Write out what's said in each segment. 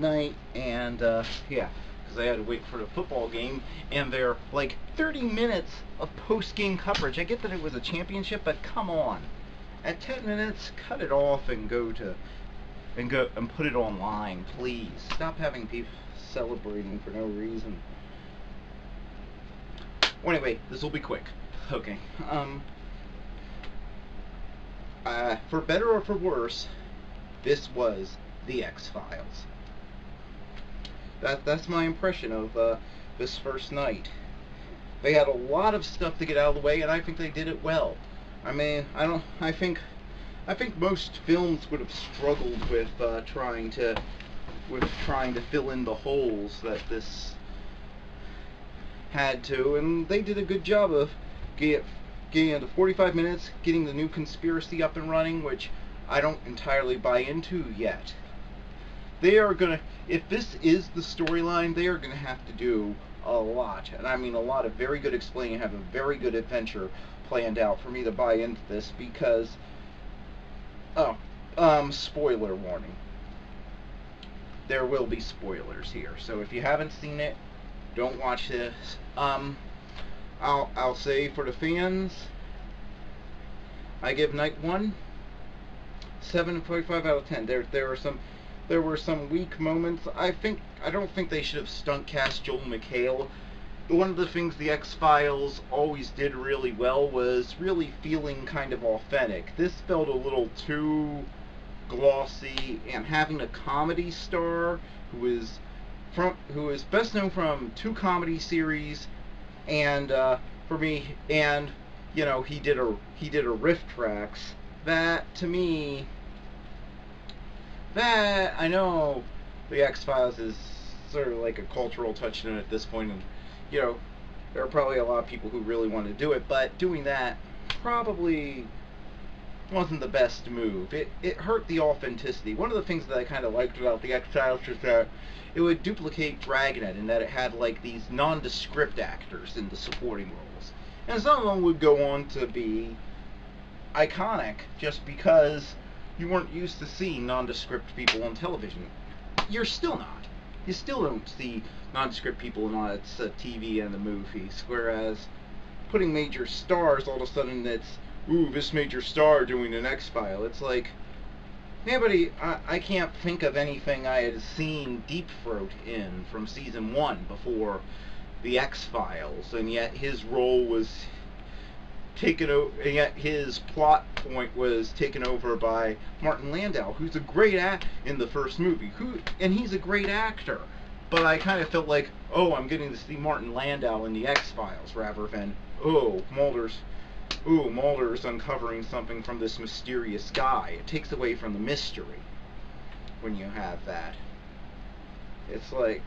midnight, and yeah, because I had to wait for the football game, and they're like 30 minutes of post-game coverage. I get that it was a championship, but come on. At 10 minutes, cut it off and go and put it online, please. Stop having people celebrating for no reason. Well, anyway, this will be quick. Okay. For better or for worse, this was The X Files. That's my impression of this first night. They had a lot of stuff to get out of the way, and I think they did it well. I mean, I think most films would have struggled with trying to fill in the holes that this had to, and they did a good job of getting into 45 minutes, getting the new conspiracy up and running, which I don't entirely buy into yet. They are gonna, if this is the storyline, they are gonna have to do a lot, and I mean a lot of very good explaining, have a very good adventure planned out for me to buy into this, because spoiler warning. There will be spoilers here, so if you haven't seen it, don't watch this. I'll say for the fans, I give night 1 7.5 out of 10. There were some weak moments. I don't think they should have stunt cast Joel McHale. One of the things the X-Files always did really well was really feeling kind of authentic. This felt a little too glossy, and having a comedy star who is best known from 2 comedy series, and for me, and you know, he did a riff tracks, that to me, that I know the X-Files is sort of like a cultural touchstone at this point, and you know, there are probably a lot of people who really want to do it, but doing that probably wasn't the best move. It hurt the authenticity. One of the things that I kind of liked about the X-Files was that it would duplicate Dragnet in that it had like these nondescript actors in the supporting roles. And some of them would go on to be iconic just because you weren't used to seeing nondescript people on television. You're still not. You still don't see nondescript people in lots of TV and the movies, whereas putting major stars, all of a sudden it's, ooh, this major star doing an X-File. It's like, I can't think of anything I had seen Deep Throat in from season 1 before the X-Files, and yet his role was taken over, and yet his plot point was taken over by Martin Landau, who's a great in the first movie, and he's a great actor. But I kind of felt like, oh, I'm getting to see Martin Landau in the X-Files, rather than, Mulder's uncovering something from this mysterious guy. It takes away from the mystery when you have that. It's like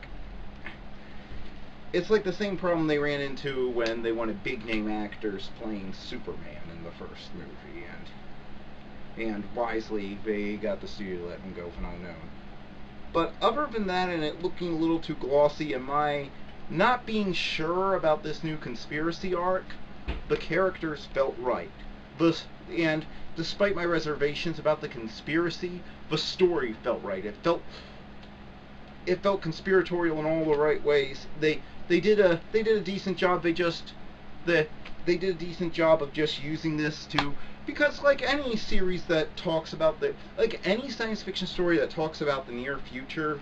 the same problem they ran into when they wanted big name actors playing Superman in the first movie, and wisely they got the studio to let him go for unknown. But other than that, and it looking a little too glossy, and my not being sure about this new conspiracy arc, the characters felt right. And despite my reservations about the conspiracy, the story felt right. It felt conspiratorial in all the right ways. They did a decent job. They did a decent job of just using this to, because like any series that talks about like any science fiction story that talks about the near future,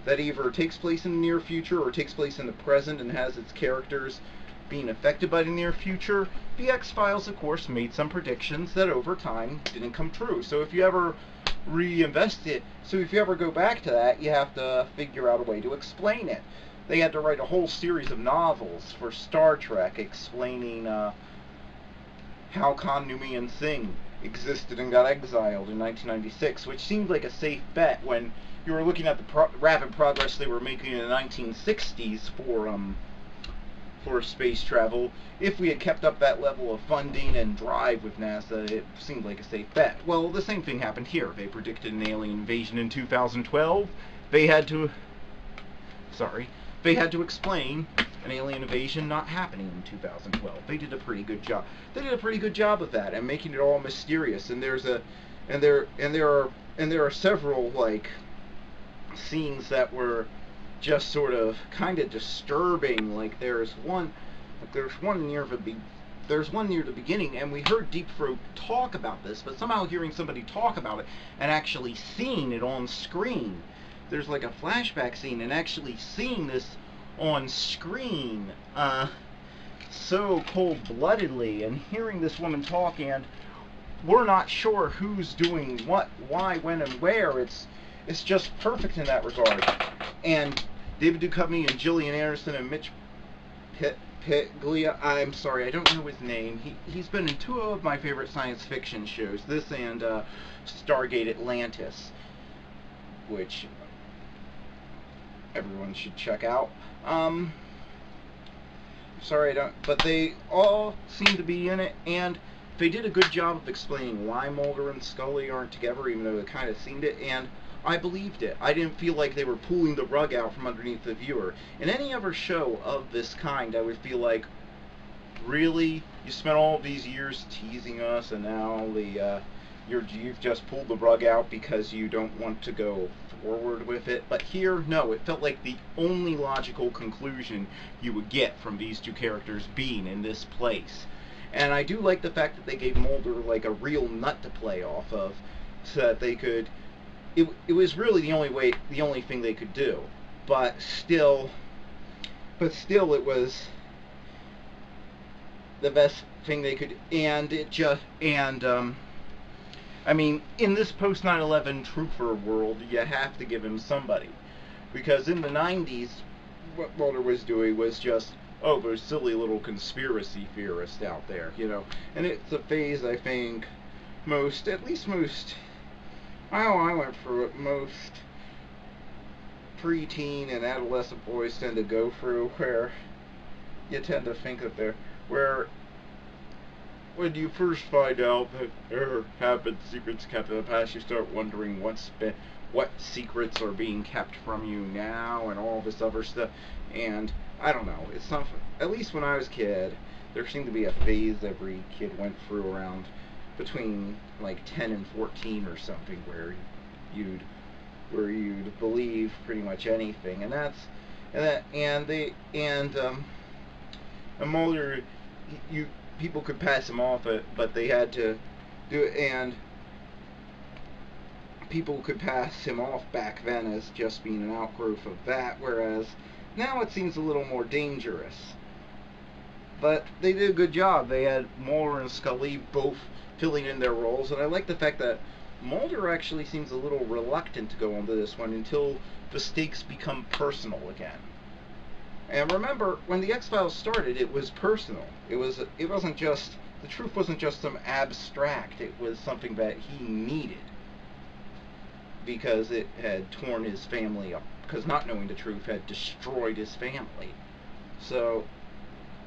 that either takes place in the near future or takes place in the present and has its characters being affected by the near future, the X-Files, of course, made some predictions that over time didn't come true. So if you ever go back to that, you have to figure out a way to explain it. They had to write a whole series of novels for Star Trek explaining how Khan Noomian Singh existed and got exiled in 1996, which seemed like a safe bet when you were looking at the rapid progress they were making in the 1960s for space travel. If we had kept up that level of funding and drive with NASA, it seemed like a safe bet. Well, the same thing happened here. They predicted an alien invasion in 2012. They had to explain an alien invasion not happening in 2012. They did a pretty good job. They did a pretty good job of that and making it all mysterious. And there are several scenes that were just sort of kind of disturbing. Like there's one near the beginning, and we heard Deep Throat talk about this, but somehow hearing somebody talk about it and actually seeing it on screen, there's like a flashback scene, and actually seeing this on screen so cold-bloodedly, and hearing this woman talk, and we're not sure who's doing what, why, when, and where. It's just perfect in that regard. And David Duchovny and Gillian Anderson and Mitch Piglia, I'm sorry, I don't know his name. He's been in 2 of my favorite science fiction shows, this and Stargate Atlantis, which everyone should check out. Sorry, I don't, but they all seem to be in it, and they did a good job of explaining why Mulder and Scully aren't together, even though it kind of seemed it, and I believed it. I didn't feel like they were pulling the rug out from underneath the viewer. In any other show of this kind, I would feel like, really? You spent all these years teasing us, and now you've just pulled the rug out because you don't want to go forward with it. But here, no, it felt like the only logical conclusion you would get from these 2 characters being in this place. And I do like the fact that they gave Mulder like a real nut to play off of, so that they could. It was really the only thing they could do. But still, it was the best thing they could. And it just I mean, in this post 9/11 truther world, you have to give him somebody, because in the 90s, what Mulder was doing was just, oh, there's silly little conspiracy theorists out there, you know. And it's a phase I think at least most, I went through it, most preteen and adolescent boys tend to go through, where you tend to think that where when you first find out that there have been secrets kept in the past, you start wondering what secrets are being kept from you now, and all this other stuff. And I don't know, it's not, at least when I was a kid, there seemed to be a phase every kid went through around between like 10 and 14 or something, where you'd believe pretty much anything. And Mulder, people could pass him off, but they had to do it, and people could pass him off back then as just being an outgrowth of that, whereas now it seems a little more dangerous. But they did a good job. They had Mulder and Scully both filling in their roles, and I like the fact that Mulder actually seems a little reluctant to go onto this one until the stakes become personal again. And remember, when the X Files started, it was personal. It wasn't just, the truth wasn't just some abstract. It was something that he needed, because it had torn his family up. Because not knowing the truth had destroyed his family. So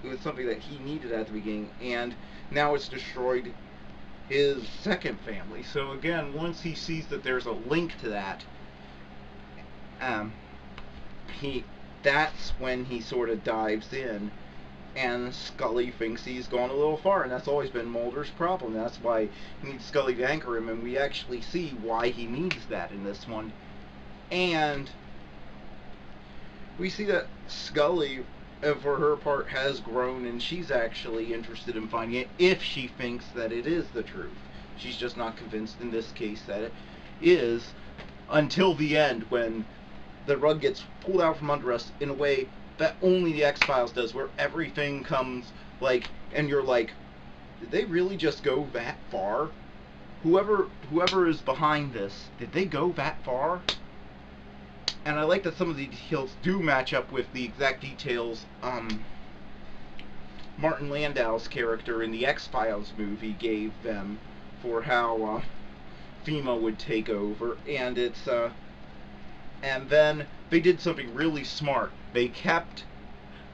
it was something that he needed at the beginning, and now it's destroyed his second family. So again, once he sees that there's a link to that, that's when he sort of dives in, and Scully thinks he's gone a little far, and that's always been Mulder's problem. That's why he needs Scully to anchor him, and we actually see why he needs that in this one. And we see that Scully, for her part, has grown, and she's actually interested in finding it if she thinks that it is the truth. She's just not convinced in this case that it is, until the end, when the rug gets pulled out from under us in a way that only the X-Files does, where everything comes, like, and you're like, did they really just go that far? Whoever is behind this, did they go that far? And I like that some of the details do match up with the exact details Martin Landau's character in the X-Files movie gave them for how FEMA would take over. And it's and then they did something really smart. They kept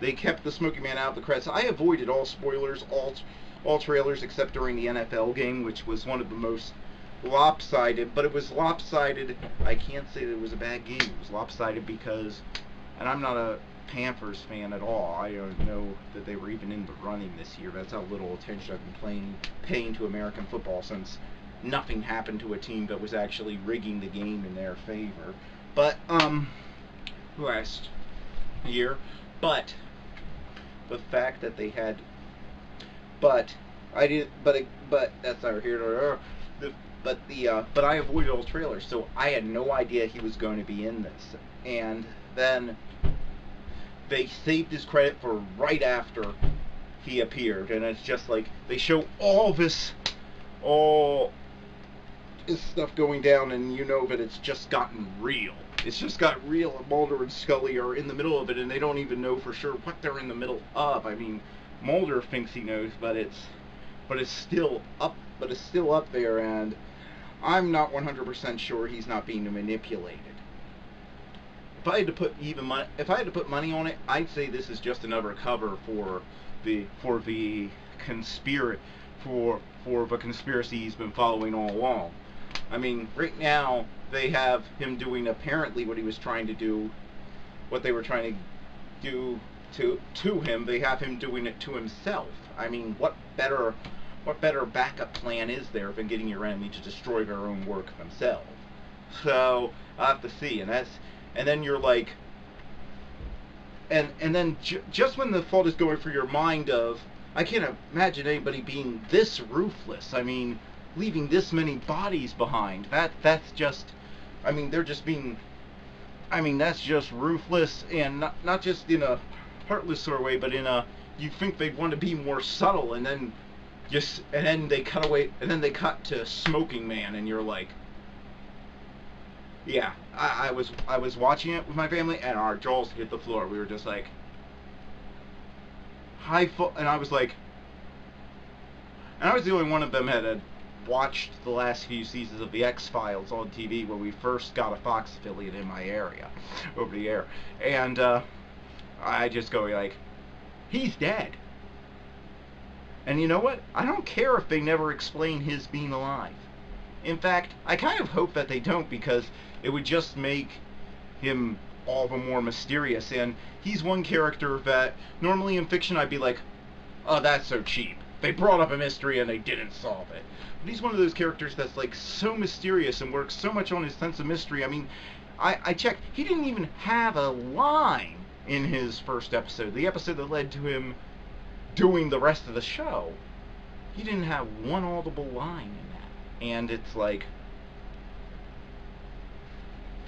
the Smoky Man out of the credits. I avoided all spoilers, all trailers, except during the NFL game, which was one of the most lopsided. But it was lopsided. I can't say that it was a bad game. It was lopsided because, and I'm not a Panthers fan at all. I don't know that they were even in the running this year. That's how little attention I've been paying to American football, since nothing happened to a team that was actually rigging the game in their favor. But last year, but the fact that they had, but I did, but that's not here. But I avoided all trailers, so I had no idea he was going to be in this. And then they saved his credit for right after he appeared, and it's just like they show all this stuff going down, and you know that it's just gotten real. It's just got real, and Mulder and Scully are in the middle of it, and they don't even know for sure what they're in the middle of. I mean, Mulder thinks he knows, but it's still up there, and I'm not 100% sure he's not being manipulated. If I had to put money on it, I'd say this is just another cover for the conspiracy he's been following all along. I mean, right now they have him doing apparently what he was trying to do, what they were trying to do to him. They have him doing it to himself. I mean, what better backup plan is there than getting your enemy to destroy their own work themselves? So I'll have to see, and then you're like, and then just when the fault is going through your mind of, I can't imagine anybody being this ruthless. I mean, leaving this many bodies behind. That's just, I mean, they're just being, I mean, that's just ruthless, and not just in a heartless sort of way, but in a, you think they'd want to be more subtle, and then they cut away, and then they cut to Smoking Man, and you're like, yeah, I was watching it with my family, and our jaws hit the floor. We were just like, and I was like, and I was the only one of them that had watched the last few seasons of The X Files on TV when we first got a Fox affiliate in my area, over the air, and I just go like, he's dead. And you know what? I don't care if they never explain his being alive. In fact, I kind of hope that they don't, because it would just make him all the more mysterious. And he's one character that normally in fiction I'd be like, oh, that's so cheap. They brought up a mystery and they didn't solve it. But he's one of those characters that's like so mysterious and works so much on his sense of mystery. I mean, I checked. He didn't even have a line in his first episode. The episode that led to him doing the rest of the show. He didn't have one audible line in that. And it's like,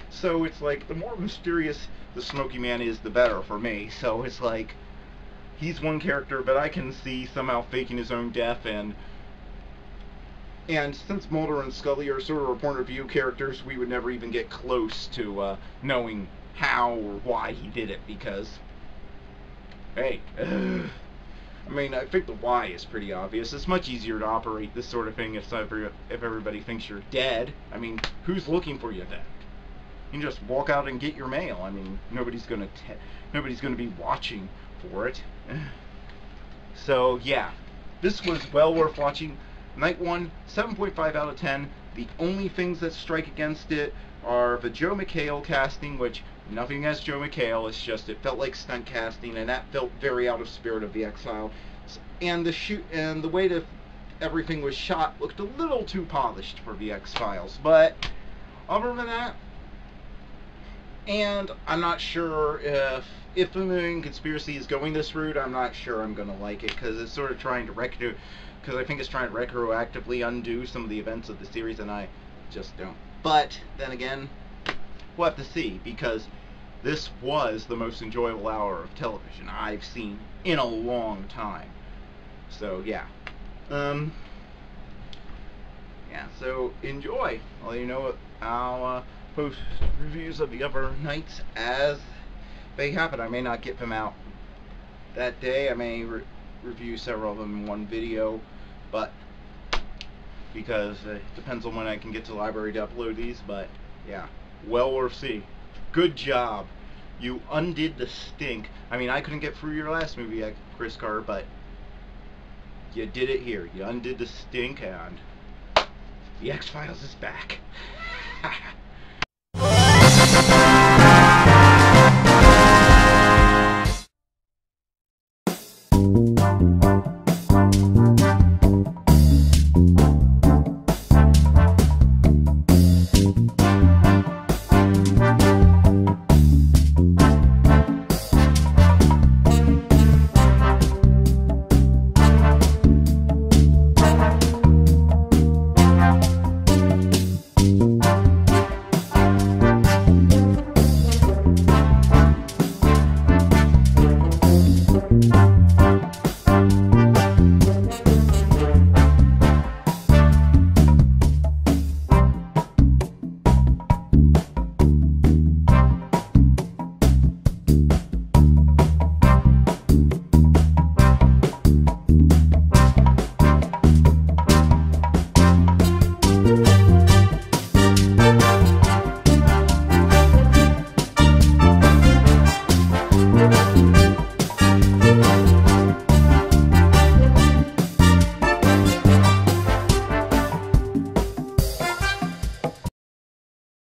so it's like, the more mysterious the Smoky Man is, the better for me. So it's like, he's one character, but I can see somehow faking his own death, and since Mulder and Scully are sort of a point of view characters, we would never even get close to knowing how or why he did it, because, hey, I mean, I think the why is pretty obvious. It's much easier to operate this sort of thing if everybody thinks you're dead. I mean, who's looking for you then? You can just walk out and get your mail. I mean, nobody's gonna be watching for it. So yeah, this was well worth watching. Night 1, 7.5 out of 10. The only things that strike against it are the Joe McHale casting, which, nothing against Joe McHale, it's just it felt like stunt casting, and that felt very out of spirit of the X-Files. And the way that everything was shot looked a little too polished for the X-Files. But other than that, and I'm not sure if the Moon Conspiracy is going this route. I'm not sure I'm gonna like it, because it's sort of trying to because I think it's trying to retroactively undo some of the events of the series, and I just don't. But then again, we'll have to see, because this was the most enjoyable hour of television I've seen in a long time. So yeah, yeah. So enjoy. I'll let you know I'll post reviews of the other nights as they happen. I may not get them out that day. I may review several of them in one video, but because it depends on when I can get to the library to upload these. But yeah, well worth seeing. Good job. You undid the stink. I mean, I couldn't get through your last movie, Chris Carter, but you did it here. You undid the stink, and the X-Files is back.